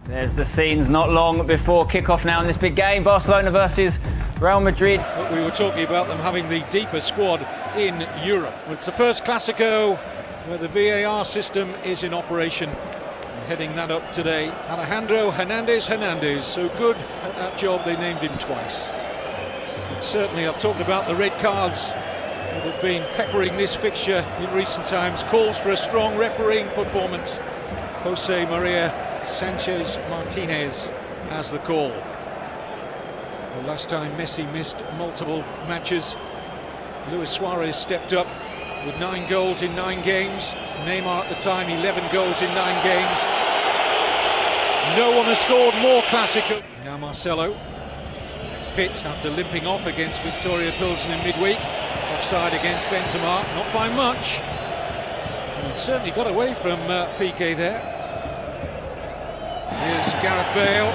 There's the scenes not long before kick-off now in this big game. Barcelona versus Real Madrid. We were talking about them having the deepest squad in Europe. It's the first Clásico where the VAR system is in operation. And heading that up today, Alejandro Hernandez, so good at that job they named him twice. And certainly I've talked about the red cards that have been peppering this fixture in recent times. Calls for a strong refereeing performance. Jose Maria Sanchez Martinez has the call. The last time Messi missed multiple matches, Luis Suarez stepped up with 9 goals in 9 games. Neymar at the time, 11 goals in 9 games. No one has scored more Clásico. Now Marcelo, fit after limping off against Victoria Pilsen in midweek. Offside against Benzema, not by much. And certainly got away from Piqué there. Here's Gareth Bale.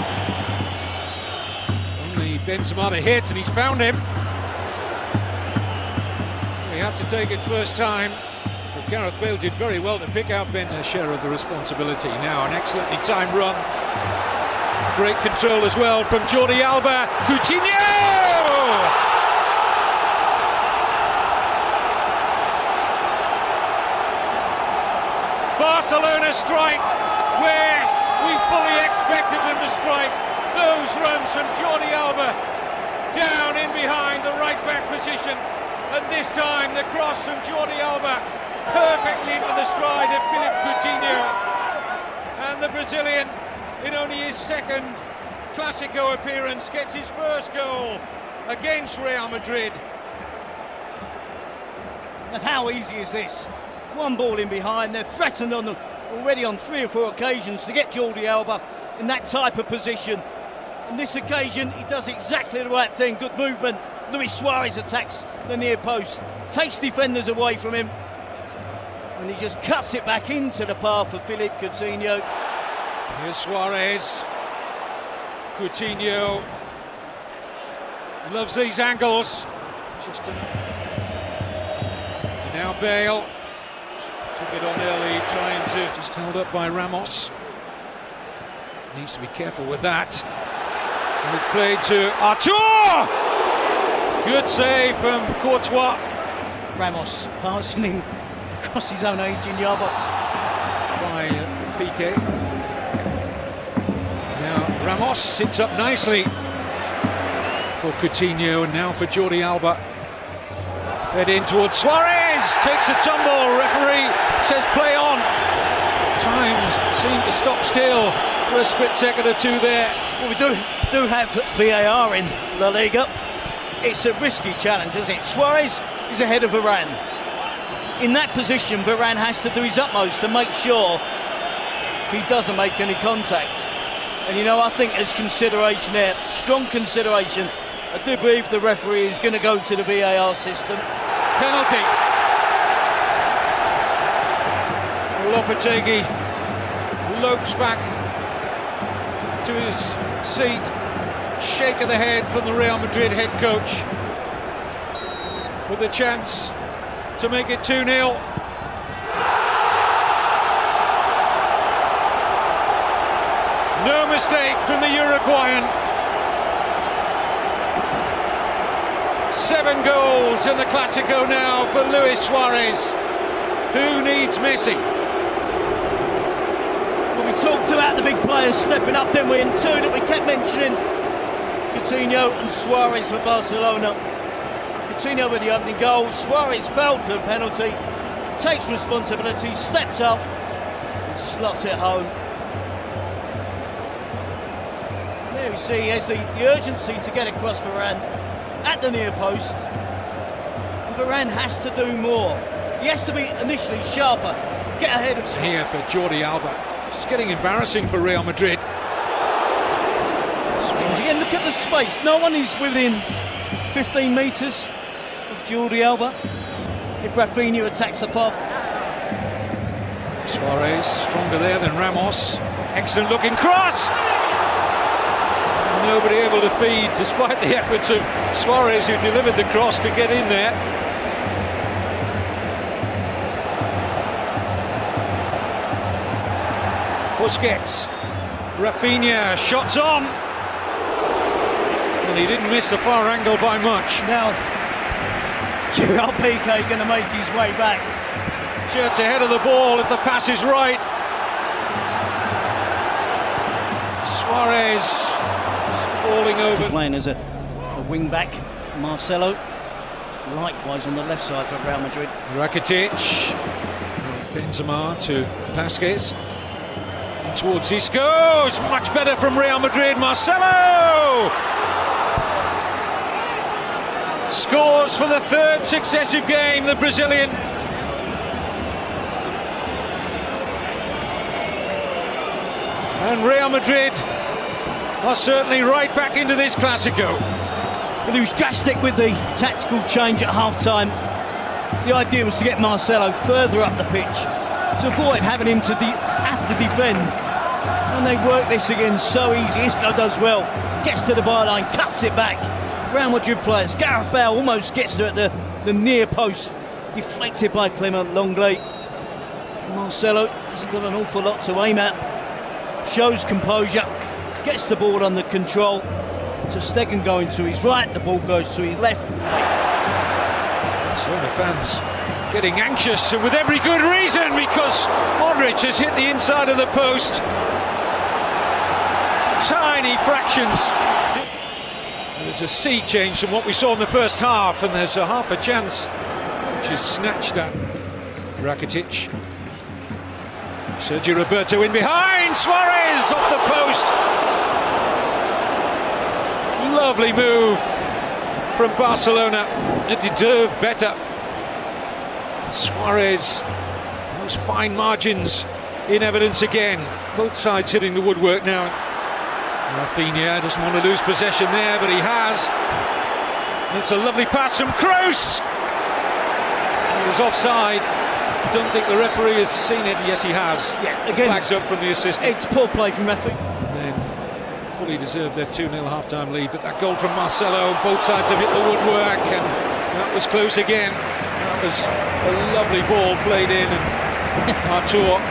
Only Benzema to hit, and he's found him. He had to take it first time, but Gareth Bale did very well to pick out Benzema's share of the responsibility. Now an excellently timed run. Great control as well from Jordi Alba. Coutinho! Barcelona strike where we fully expected them to strike. Those runs from Jordi Alba down in behind the right back position, and this time the cross from Jordi Alba perfectly into the stride of Philippe Coutinho, and the Brazilian, in only his second Clásico appearance, gets his first goal against Real Madrid. And how easy is this? One ball in behind, they're threatened on them already on 3 or 4 occasions to get Jordi Alba in that type of position. On this occasion, he does exactly the right thing. Good movement. Luis Suarez attacks the near post, takes defenders away from him, and he just cuts it back into the path of Philippe Coutinho. Here's Suarez. Coutinho loves these angles. Now Bale. Took it on early, trying to, just held up by Ramos. Needs to be careful with that. And it's played to Artur! Good save from Courtois. Ramos passing across his own 18-yard box. By Piqué. Now Ramos sits up nicely for Coutinho, and now for Jordi Alba. Fed in towards Suarez, takes a tumble, referee says play on. Times seem to stop still for a split second or two there. Well, we do have VAR in La Liga. It's a risky challenge, isn't it? Suarez is ahead of Varane. In that position, Varane has to do his utmost to make sure he doesn't make any contact. And you know, I think there's consideration there, strong consideration. I do believe the referee is going to go to the VAR system. Penalty. Lopetegui lopes back to his seat. Shake of the head from the Real Madrid head coach, with a chance to make it 2-0. No mistake from the Uruguayan. 7 goals in the Clásico now for Luis Suarez. Who needs Messi? Well, we talked about the big players stepping up, didn't we? And 2 that we kept mentioning, Coutinho and Suarez for Barcelona. Coutinho with the opening goal. Suarez fell to a penalty, takes responsibility, steps up and slots it home. And there we see he has the urgency to get across Varane at the near post, and Varane has to do more. He has to be initially sharper, get ahead of... Here for Jordi Alba. It's getting embarrassing for Real Madrid. And look at the space, no one is within 15 metres of Jordi Alba. If Rafinha attacks the path. Suarez stronger there than Ramos. Excellent looking cross! Nobody able to feed, despite the efforts of Suarez, who delivered the cross to get in there. Busquets Rafinha, shots on. And he didn't miss the far angle by much. Now, Gerard Piqué going to make his way back. Shirts ahead of the ball if the pass is right. Suarez falling over. Playing as a wing back, Marcelo. Likewise on the left side for Real Madrid. Rakitic, Benzema to Vasquez. Towards Isco, it's much better from Real Madrid. Marcelo scores for the third successive game, the Brazilian. And Real Madrid are certainly right back into this Clásico. But he was drastic with the tactical change at half-time. The idea was to get Marcelo further up the pitch, to avoid having him to have to defend. And they work this again so easy. Isco does well, gets to the byline, cuts it back. Real Madrid players, Gareth Bale almost gets there at the near post, deflected by Clement Lenglet. Marcelo hasn't got an awful lot to aim at, shows composure, gets the ball under control. To Stegen going to his right, the ball goes to his left. Barcelona fans getting anxious, and with every good reason, because Modric has hit the inside of the post. Tiny fractions. There's a sea change from what we saw in the first half, and there's a half a chance which is snatched at. Rakitic. Sergio Roberto in behind. Suarez off the post. Lovely move from Barcelona. It deserved better. Suarez, those fine margins in evidence again. Both sides hitting the woodwork now. Rafinha doesn't want to lose possession there, but he has. It's a lovely pass from Kroos. He was offside. I don't think the referee has seen it. Yes, he has. Yeah, again, flags up from the assistant. It's poor play from referee. And then fully deserved their 2-0 half-time lead, but that goal from Marcelo, both sides have hit the woodwork, and that was close again. That was a lovely ball played in, and Artur,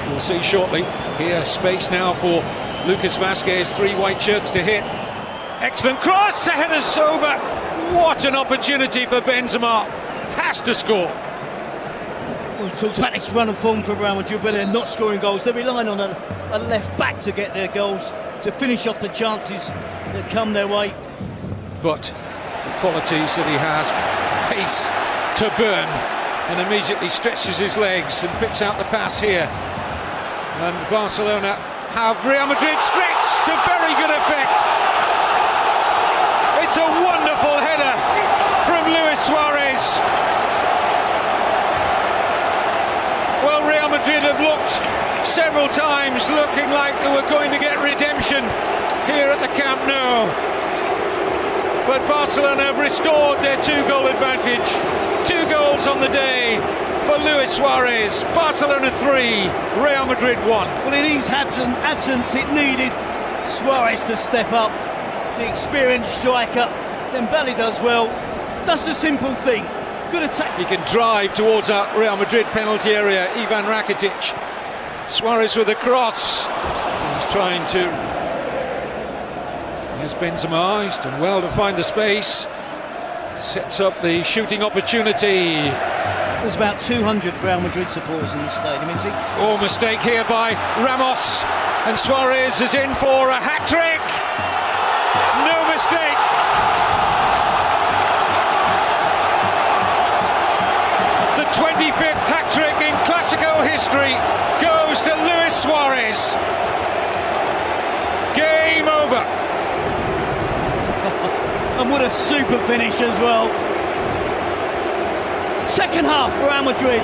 we'll see shortly. Here, space now for Lucas Vasquez, 3 white shirts to hit. Excellent cross, a header's over. What an opportunity for Benzema. Has to score. We talked about this run of form for Real Madrid, but they're not scoring goals. They're relying on a left back to get their goals, to finish off the chances that come their way. But the qualities that he has, pace to burn, and immediately stretches his legs and picks out the pass here. And Barcelona have Real Madrid stretched to very good effect. It's a wonderful header from Luis Suarez. Well, Real Madrid have looked several times looking like they were going to get redemption here at the Camp Nou. But Barcelona have restored their 2-goal advantage. 2 goals on the day for Luis Suarez. Barcelona 3, Real Madrid 1. Well, in his absence, it needed Suarez to step up. The experienced striker. Dembele does well. Does the simple thing. Good attack. He can drive towards that Real Madrid penalty area. Ivan Rakitic. Suarez with a cross. He's trying to. Here's Benzema. He's done well to find the space. Sets up the shooting opportunity. There's about 200 Real Madrid supporters in the stadium, is he? Oh, mistake here by Ramos. And Suarez is in for a hat-trick. No mistake. The 25th hat-trick in Clásico history goes to Luis Suarez. Game over. And what a super finish as well. Second half, Real Madrid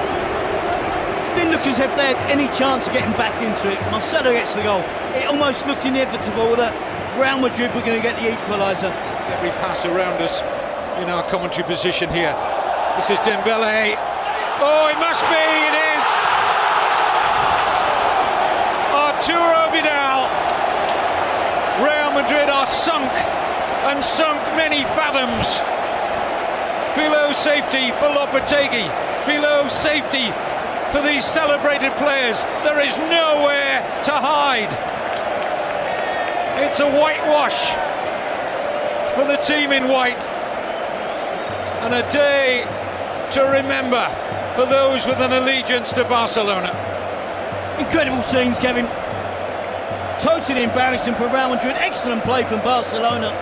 didn't look as if they had any chance of getting back into it. Marcelo gets the goal. It almost looked inevitable that Real Madrid were going to get the equaliser. Every pass around us in our commentary position here. This is Dembele. Oh, it must be, it is! Arturo Vidal. Real Madrid are sunk, and sunk many fathoms. Below safety for Lopetegui. Below safety for these celebrated players. There is nowhere to hide. It's a whitewash for the team in white, and a day to remember for those with an allegiance to Barcelona. Incredible scenes, Kevin. Totally embarrassing for Real Madrid. Excellent play from Barcelona.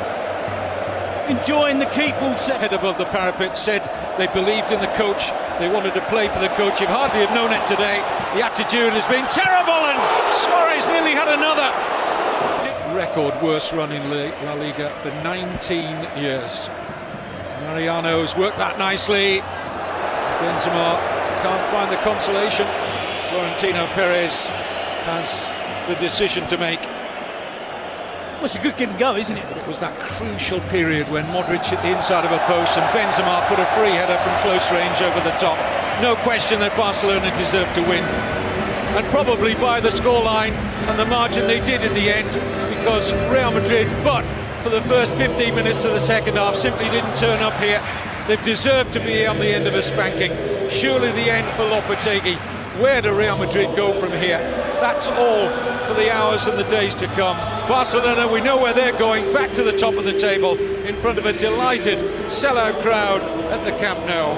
Enjoying the keep ball set. Head above the parapet, said they believed in the coach, they wanted to play for the coach. You'd hardly have known it today. The attitude has been terrible, and Suarez nearly had another. Record worst run in La Liga for 19 years. Mariano's worked that nicely. Benzema can't find the consolation. Florentino Perez has the decision to make. Well, it's a good give and go, isn't it? But it was that crucial period when Modric hit the inside of a post and Benzema put a free header from close range over the top. No question that Barcelona deserved to win, and probably by the scoreline and the margin they did in the end, because Real Madrid, but for the first 15 minutes of the second half, simply didn't turn up here. They've deserved to be on the end of a spanking. Surely the end for Lopetegui. Where do Real Madrid go from here? That's all for the hours and the days to come. Barcelona, we know where they're going, back to the top of the table in front of a delighted sellout crowd at the Camp Nou.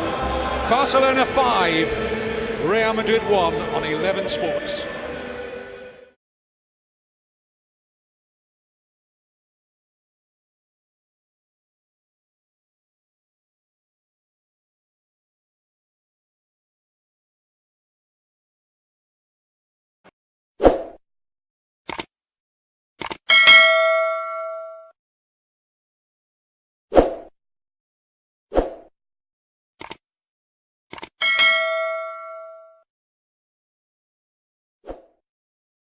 Barcelona 5, Real Madrid 1 on 11 Sports.